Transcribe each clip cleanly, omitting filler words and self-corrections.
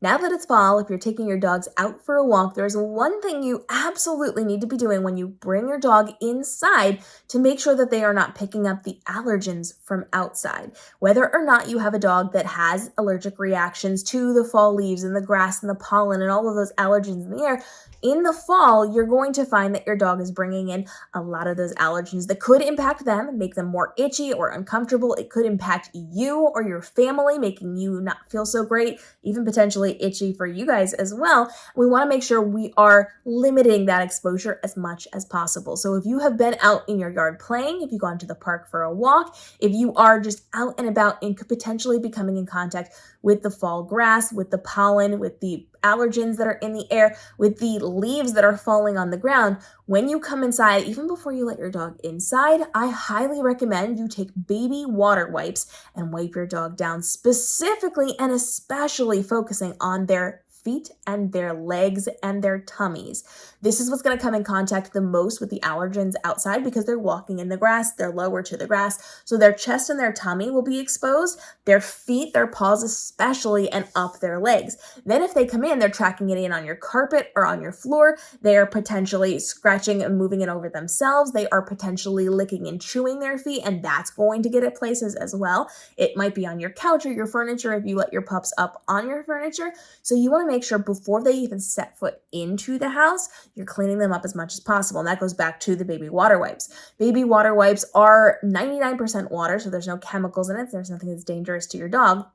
Now that it's fall, if you're taking your dogs out for a walk, there's one thing you absolutely need to be doing when you bring your dog inside to make sure that they are not picking up the allergens from outside. Whether or not you have a dog that has allergic reactions to the fall leaves and the grass and the pollen and all of those allergens in the air, in the fall, you're going to find that your dog is bringing in a lot of those allergens that could impact them, make them more itchy or uncomfortable. It could impact you or your family, making you not feel so great, even potentially itchy for you guys as well. We want to make sure we are limiting that exposure as much as possible. So if you have been out in your yard playing, if you've gone to the park for a walk, if you are just out and about and could potentially be coming in contact with the fall grass, with the pollen, with the allergens that are in the air, with the leaves that are falling on the ground, when you come inside, even before you let your dog inside, I highly recommend you take baby water wipes and wipe your dog down, specifically and especially focusing on their feet and their legs and their tummies. This is what's going to come in contact the most with the allergens outside because they're walking in the grass, they're lower to the grass, so their chest and their tummy will be exposed, their feet, their paws especially, and up their legs. Then if they come in, they're tracking it in on your carpet or on your floor, they are potentially scratching and moving it over themselves, they are potentially licking and chewing their feet, and that's going to get at places as well. It might be on your couch or your furniture if you let your pups up on your furniture. So you want to make sure before they even set foot into the house, you're cleaning them up as much as possible. And that goes back to the baby water wipes. Baby water wipes are 99% water, so there's no chemicals in it. There's nothing that's dangerous to your dog.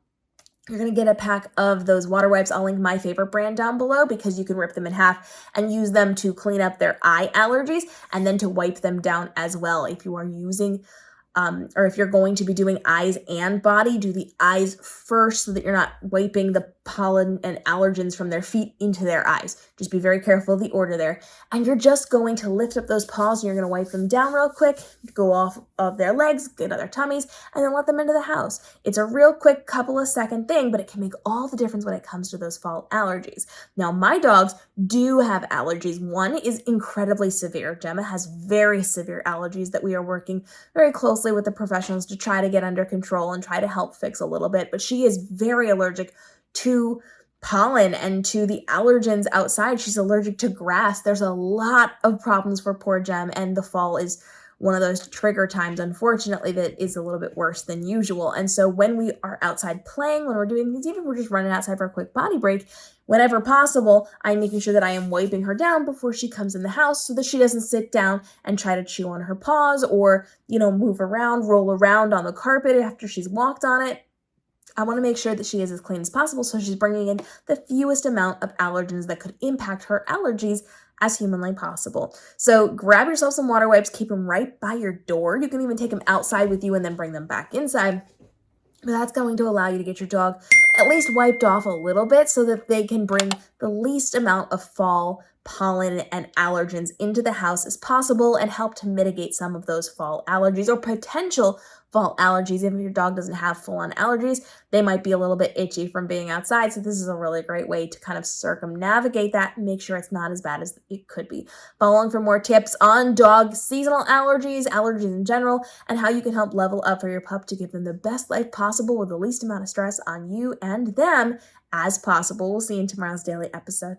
You're going to get a pack of those water wipes. I'll link my favorite brand down below because you can rip them in half and use them to clean up their eye allergies and then to wipe them down as well. If you are using or if you're going to be doing eyes and body, do the eyes first so that you're not wiping the pollen and allergens from their feet into their eyes. Just be very careful of the order there. And you're just going to lift up those paws and you're going to wipe them down real quick, go off of their legs, get on their tummies, and then let them into the house. It's a real quick couple of second thing, but it can make all the difference when it comes to those fall allergies. Now, my dogs do have allergies. One is incredibly severe. Gemma has very severe allergies that we are working very closely with the professionals to try to get under control and try to help fix a little bit, but she is very allergic to pollen and to the allergens outside. She's allergic to grass. There's a lot of problems for poor Gem, and the fall is one of those trigger times, unfortunately, that is a little bit worse than usual. And so when we are outside playing, when we're doing things, even if we're just running outside for a quick body break, whenever possible, I'm making sure that I am wiping her down before she comes in the house so that she doesn't sit down and try to chew on her paws or, move around, roll around on the carpet after she's walked on it. I want to make sure that she is as clean as possible so she's bringing in the fewest amount of allergens that could impact her allergies as humanly possible. So grab yourself some water wipes, keep them right by your door. You can even take them outside with you and then bring them back inside. But that's going to allow you to get your dog at least wiped off a little bit so that they can bring the least amount of fall pollen and allergens into the house as possible and help to mitigate some of those fall allergies or potential fall allergies. If your dog doesn't have full-on allergies, they might be a little bit itchy from being outside. So this is a really great way to kind of circumnavigate that and make sure it's not as bad as it could be. Follow along for more tips on dog seasonal allergies, allergies in general, and how you can help level up for your pup to give them the best life possible with the least amount of stress on you and them as possible. We'll see you in tomorrow's daily episode.